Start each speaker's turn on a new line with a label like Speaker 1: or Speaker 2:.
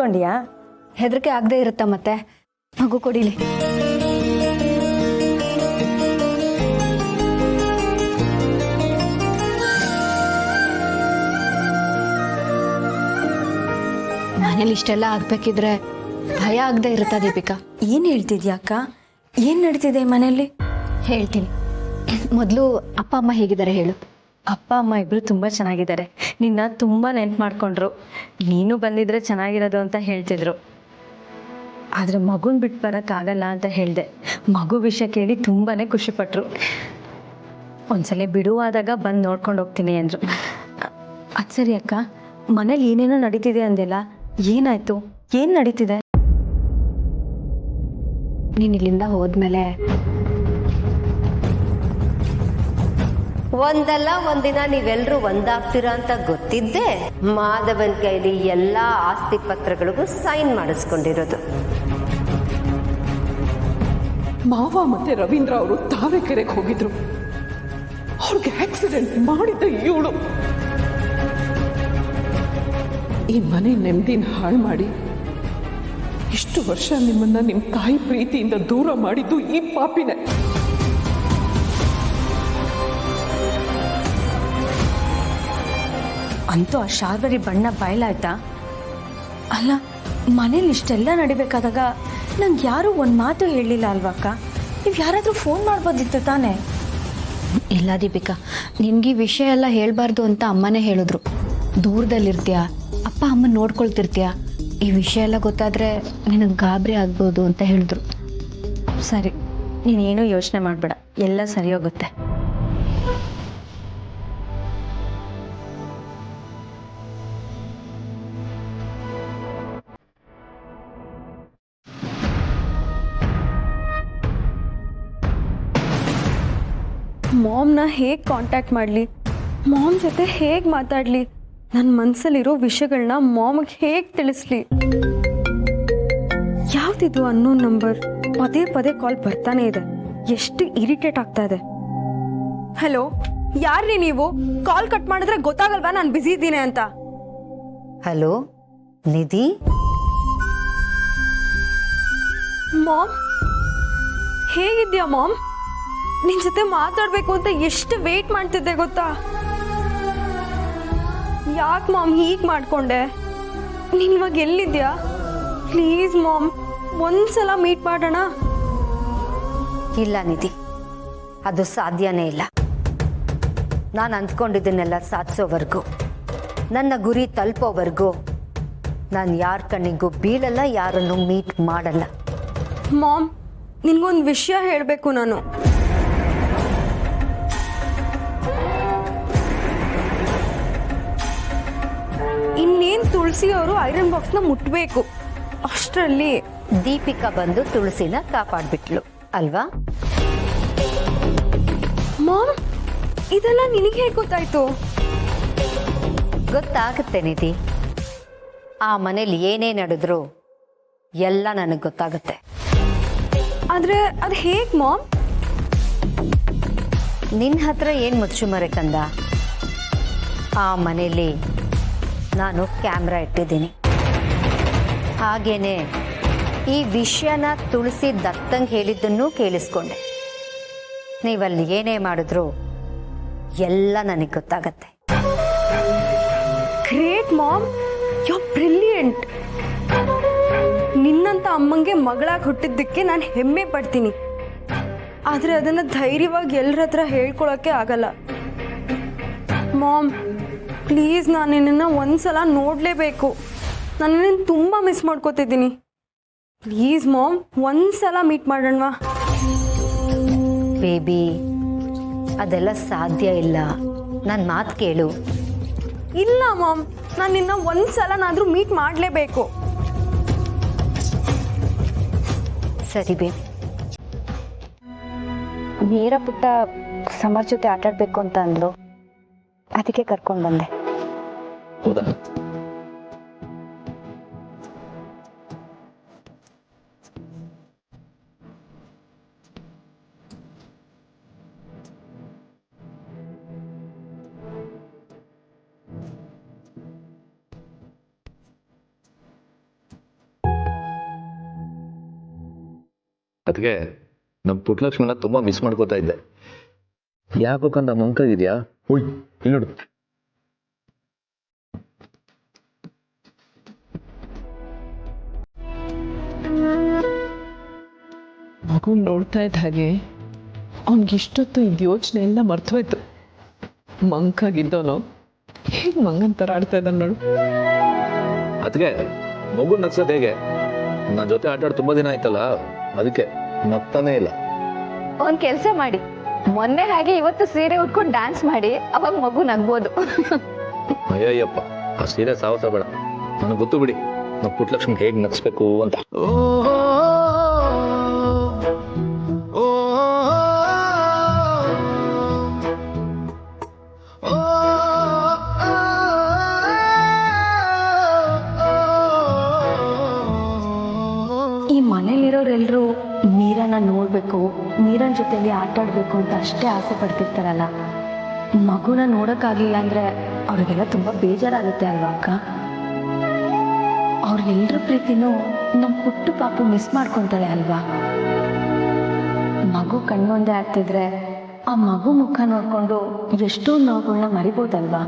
Speaker 1: ಹೆದರ್ಕೊಂಡಿಯಾ?
Speaker 2: ಹೆದರಿಕೆ ಆಗದೆ ಇರುತ್ತಾ ಮತ್ತೆ? ಮಗು ಕೊಡಿಲಿ. ಮನೇಲಿ ಇಷ್ಟೆಲ್ಲ ಆಗ್ಬೇಕಿದ್ರೆ ಭಯ ಆಗದೆ ಇರುತ್ತಾ ದೀಪಿಕಾ?
Speaker 1: ಏನು ಹೇಳ್ತಿದ್ಯಾ ಅಕ್ಕ? ಏನು ನಡೀತಿದೆ ಮನೆಯಲ್ಲಿ?
Speaker 2: ಹೇಳ್ತೀನಿ. ಮೊದಲು ಅಪ್ಪ ಅಮ್ಮ ಹೇಗಿದ್ದಾರೆ ಹೇಳು.
Speaker 1: ಅಪ್ಪ ಅಮ್ಮ ಇಬ್ಬರು ತುಂಬ ಚೆನ್ನಾಗಿದ್ದಾರೆ. ನಿನ್ನ ತುಂಬ ನೆನ್ಪು ಮಾಡ್ಕೊಂಡ್ರು. ನೀನು ಬಂದಿದ್ರೆ ಚೆನ್ನಾಗಿರೋದು ಅಂತ ಹೇಳ್ತಿದ್ರು. ಆದರೆ ಮಗುನ ಬಿಟ್ಟು ಬರೋಕ್ಕಾಗಲ್ಲ ಅಂತ ಹೇಳಿದೆ. ಮಗು ವಿಷಯ ಕೇಳಿ ತುಂಬಾ ಖುಷಿಪಟ್ರು. ಒಂದ್ಸಲ ಬಿಡುವಾದಾಗ ಬಂದು ನೋಡ್ಕೊಂಡು ಹೋಗ್ತೀನಿ ಅಂದರು. ಅದು ಸರಿ ಅಕ್ಕ, ಮನೇಲಿ ಏನೇನೋ ನಡೀತಿದೆ ಅಂದೆಲ್ಲ, ಏನಾಯ್ತು? ಏನು ನಡೀತಿದೆ?
Speaker 2: ನೀನು ಇಲ್ಲಿಂದ ಹೋದ್ಮೇಲೆ
Speaker 3: ಒಂದಲ್ಲ ಒಂದಿನ ನೀವೆಲ್ಲರೂ ಒಂದಾಗ್ತೀರಾ ಅಂತ ಗೊತ್ತಿದ್ದೆ ಮಾಧವನ್ ಕೈಲಿ ಎಲ್ಲಾ ಆಸ್ತಿ ಪತ್ರಗಳಿಗೂ ಸೈನ್ ಮಾಡಿಸ್ಕೊಂಡಿರೋದು.
Speaker 4: ಮಾವ ಮತ್ತೆ ರವೀಂದ್ರ ಅವರು ತಾವರೆಕೆರೆಗೆ ಹೋಗಿದ್ರು. ಅವ್ರಿಗೆ ಆಕ್ಸಿಡೆಂಟ್ ಮಾಡಿದ್ದ ಇವಳು ಈ ಮನೆ ನೆಮ್ಮದಿನ ಹಾಳು ಮಾಡಿ ಇಷ್ಟು ವರ್ಷ ನಿಮ್ಮನ್ನ ನಿಮ್ಮ ತಾಯಿ ಪ್ರೀತಿಯಿಂದ ದೂರ ಮಾಡಿದ್ದು ಈ ಪಾಪಿನೇ.
Speaker 1: ಅಂತೂ ಆ ಶಾರ್ವರಿ ಬಣ್ಣ ಬಯಲಾಯ್ತಾ? ಅಲ್ಲ, ಮನೇಲಿ ಇಷ್ಟೆಲ್ಲ ನಡಿಬೇಕಾದಾಗ ನಂಗೆ ಯಾರೂ ಒಂದು ಮಾತು ಹೇಳಲಿಲ್ಲ ಅಲ್ವಾಕ್ಕ? ನೀವು ಯಾರಾದರೂ ಫೋನ್ ಮಾಡ್ಬೋದಿತ್ತು ತಾನೇ?
Speaker 2: ಇಲ್ಲ ದೀಪಿಕಾ, ನಿನ್ಗೆ ಈ ವಿಷಯ ಎಲ್ಲ ಹೇಳಬಾರ್ದು ಅಂತ ಅಮ್ಮನೇ ಹೇಳಿದ್ರು. ದೂರದಲ್ಲಿರ್ತೀಯ, ಅಪ್ಪ ಅಮ್ಮ ನೋಡ್ಕೊಳ್ತಿರ್ತೀಯ, ಈ ವಿಷಯ ಎಲ್ಲ ಗೊತ್ತಾದರೆ ನಿನಗೆ ಗಾಬರಿ ಆಗ್ಬೋದು ಅಂತ ಹೇಳಿದ್ರು.
Speaker 1: ಸರಿ, ನೀನೇನು ಯೋಚನೆ ಮಾಡಬೇಡ, ಎಲ್ಲ ಸರಿ ಹೋಗುತ್ತೆ. ಮಾಮ್ನ ಹೇಗೆ ಕಾಂಟ್ಯಾಕ್ಟ್ ಮಾಡಲಿ? ಮಾಮ್ ಜೊತೆ ಹೇಗೆ ಮಾತಾಡಲಿ? ನನ್ನ ಮನಸ್ಸಲ್ಲಿರೋ ವಿಷಯಗಳನ್ನ ಮಾಮ್ಗೆ ಹೇಗೆ ತಿಳಿಸ್ಲಿ? ಯಾವ್ದಿದು ಅನ್ನೋನ್ ನಂಬರ್? ಪದೇ ಪದೇ ಕಾಲ್ ಬರ್ತಾನೆ ಇದೆ. ಎಷ್ಟು ಇರಿಟೇಟ್ ಆಗ್ತಾ ಇದೆ. ಹಲೋ, ಯಾರ್ರೀ ನೀವು? ಕಾಲ್ ಕಟ್ ಮಾಡಿದ್ರೆ ಗೊತ್ತಾಗಲ್ವಾ ನಾನು ಬ್ಯುಸಿ ಇದ್ದೀನಿ ಅಂತ?
Speaker 3: ಹಲೋ ನಿಧಿ,
Speaker 1: ಮಾಮ್ ಹೇಗಿದ್ಯಾ ಮಾಮ್? ನಿನ್ ಜೊತೆ ಮಾತಾಡ್ಬೇಕು ಅಂತ ಎಷ್ಟು ವೇಟ್ ಮಾಡ್ತಿದ್ದೆ ಗೊತ್ತಾ? ಯಾಕೆ ಮಾಮ್ ಹೀಗೆ ಮಾಡ್ಕೊಂಡೆ? ನೀನ್ ಇವಾಗ ಎಲ್ಲಿದ್ಯಾ? ಪ್ಲೀಸ್ ಮಾಮ್, ಒಂದ್ಸಲ ಮೀಟ್ ಮಾಡೋಣ.
Speaker 3: ಇಲ್ಲ ನಿಧಿ, ಅದು ಸಾಧ್ಯನೇ ಇಲ್ಲ. ನಾನು ಅಂದ್ಕೊಂಡಿದ್ದನ್ನೆಲ್ಲ ಸಾಧಿಸೋವರೆಗೂ, ನನ್ನ ಗುರಿ ತಲುಪೋವರೆಗೂ ನಾನು ಯಾರ ಕಣ್ಣಿಗೂ ಬೀಳಲ್ಲ, ಯಾರನ್ನು ಮೀಟ್ ಮಾಡಲ್ಲ.
Speaker 1: ಮಾಮ್, ನಿನ್ಗೊಂದು ವಿಷಯ ಹೇಳಬೇಕು ನಾನು. ಇನ್ನೇನ್ ತುಳಸಿ ಅವರು ಐರನ್ ಬಾಕ್ಸ್ನ ಮುಟ್ಬೇಕು, ಅಷ್ಟರಲ್ಲಿ
Speaker 3: ದೀಪಿಕಾ ಬಂದು ತುಳಸಿನ ಕಾಪಾಡ್ಬಿಟ್ಲು ಅಲ್ವಾ?
Speaker 1: ಮಾಮ್, ಇದೆಲ್ಲ ನಿನಗೆ ಹೇಗೆ ಗೊತ್ತಾಯ್ತು?
Speaker 3: ಗೊತ್ತಾಗುತ್ತೆ ನಿಧಿ, ಆ ಮನೇಲಿ ಏನೇ ನಡೆದ್ರು ಎಲ್ಲ ನನಗೆ ಗೊತ್ತಾಗುತ್ತೆ.
Speaker 1: ಆದ್ರೆ ಅದು ಹೇಗೆ ಮಾಮ್?
Speaker 3: ನಿನ್ನ ಹತ್ರ ಏನು ಮುಚ್ಚುಮರೆ ಕಂದ? ಆ ಮನೇಲಿ ನಾನು ಕ್ಯಾಮ್ರಾ ಇಟ್ಟಿದ್ದೀನಿ. ಹಾಗೇನೆ ಈ ವಿಷಯನ ತುಳಸಿ ದತ್ತಂಗೆ ಹೇಳಿದ್ದನ್ನೂ ಕೇಳಿಸ್ಕೊಂಡೆ. ನೀವಲ್ಲಿ ಏನೇ ಮಾಡಿದ್ರು ಎಲ್ಲ ನನಗೆ ಗೊತ್ತಾಗತ್ತೆ.
Speaker 1: Great mom, you are brilliant. ನಿನ್ನಂತ ಅಮ್ಮಂಗೆ ಮಗಳಾಗಿ ಹುಟ್ಟಿದ್ದಕ್ಕೆ ನಾನು ಹೆಮ್ಮೆ ಪಡ್ತೀನಿ. ಆದರೆ ಅದನ್ನು ಧೈರ್ಯವಾಗಿ ಎಲ್ಲರ ಹತ್ರ ಹೇಳ್ಕೊಳಕ್ಕೆ ಆಗಲ್ಲ. ಮಾಮ್ ಪ್ಲೀಸ್, ನಾನು ನಿನ್ನನ್ನು ಒಂದ್ಸಲ ನೋಡಲೇಬೇಕು. ನಾನು ನಿನ್ನ ತುಂಬ ಮಿಸ್ ಮಾಡ್ಕೋತಿದ್ದೀನಿ. ಪ್ಲೀಸ್ ಮಾಮ್, ಒಂದ್ಸಲ ಮೀಟ್ ಮಾಡೋಣವಾ?
Speaker 3: ಬೇಬಿ, ಅದೆಲ್ಲ ಸಾಧ್ಯ ಇಲ್ಲ. ನನ್ನ ಮಾತು ಕೇಳು.
Speaker 1: ಇಲ್ಲ ಮಾಮ್, ನಾನು ನಿನ್ನ ಒಂದ್ಸಲನಾದರೂ ಮೀಟ್ ಮಾಡಲೇಬೇಕು.
Speaker 3: ಸರಿ ಬೇಬಿ.
Speaker 2: ನೀರ ಪುಟ್ಟ ಸಮರ್ ಜೊತೆ ಆಟಾಡಬೇಕು ಅಂತ ಅಂದ್ಲು, ಅದಕ್ಕೆ ಕರ್ಕೊಂಡು ಬಂದೆ.
Speaker 5: ಹೌದಾ? ಅದಕ್ಕೆ ನಮ್ಮ ಪುಟ್ಟಲಕ್ಷ್ಮಿನ ತುಂಬ ಮಿಸ್ ಮಾಡ್ಕೋತಾ ಇದ್ದೆ. ಯಾಕೋ ಕಂದ ಮಂಕಾಗಿದ್ಯಾ? ಉಯ್ ಇಲ್ಲಿ ನೋಡು.
Speaker 4: ಮಗು ನೋಡ್ತಾ ಇದ್ದ ಹಾಗೆ ಅವನಿಗಿಷ್ಟೊತ್ತು ಇದು ಯೋಚನೆ ಎಲ್ಲ ಮರ್ತೋಯ್ತು. ಮಂಕಾಗಿದ್ದವನು ಹೇಗೆ ಮಂಗನ್ ಥರ ಆಡ್ತಾ ಇದ್ದಾನೆ ನೋಡು.
Speaker 5: ಅದಕ್ಕೆ ಮಗು ನಗ್ಸೋದು ಹೇಗೆ? ನನ್ನ ಜೊತೆ ಆಟ ಆಡಿ ತುಂಬ ದಿನ ಆಯ್ತಲ್ಲ, ಅದಕ್ಕೆ ನಗ್ತಾನೇ ಇಲ್ಲ.
Speaker 2: ಒಂದ್ ಕೆಲಸ ಮಾಡಿ, ಮೊನ್ನೆ ಹಾಗೆ ಇವತ್ತು ಸೀರೆ ಉಟ್ಕೊಂಡು ಡ್ಯಾನ್ಸ್ ಮಾಡಿ, ಅವಾಗ ಮಗು ನಗ್ಬೋದು.
Speaker 5: ಅಯ್ಯಯ್ಯಪ್ಪ, ಆ ಸೀರೆ ಸಾಹಸ ಬೇಡ. ನನಗೆ ಗೊತ್ತು ಬಿಡಿ ನಮ್ಮ ಪುಟ್ಟಲಕ್ಷ್ಮಿ ಹೇಗೆ ನಗ್ಸ್ಬೇಕು ಅಂತ.
Speaker 1: ಈ ಮನೇಲಿರೋರೆಲ್ಲರೂ ಮೀರನ್ನ ನೋಡಬೇಕು, ಮೀರನ್ ಜೊತೆಲಿ ಆಟ ಆಡಬೇಕು ಅಂತ ಅಷ್ಟೇ ಆಸೆ ಪಡ್ತಿರ್ತಾರಲ್ಲ. ಮಗುನ ನೋಡೋಕ್ಕಾಗಲಿಲ್ಲ ಅಂದರೆ ಅವ್ರಿಗೆಲ್ಲ ತುಂಬ ಬೇಜಾರಾಗುತ್ತೆ ಅಲ್ವಾ ಅಕ್ಕ? ಅವ್ರೆಲ್ಲರ ಪ್ರೀತಿನೂ ನಮ್ಮ ಪುಟ್ಟು ಪಾಪು ಮಿಸ್ ಮಾಡ್ಕೊತಾಳೆ ಅಲ್ವಾ? ಮಗು ಕಣ್ಮುಂದೆ ಆಗ್ತಿದ್ರೆ ಆ ಮಗು ಮುಖ ನೋಡಿಕೊಂಡು ಎಷ್ಟೋ ನೋವುಗಳನ್ನ ಮರಿಬೋದಲ್ವಾ?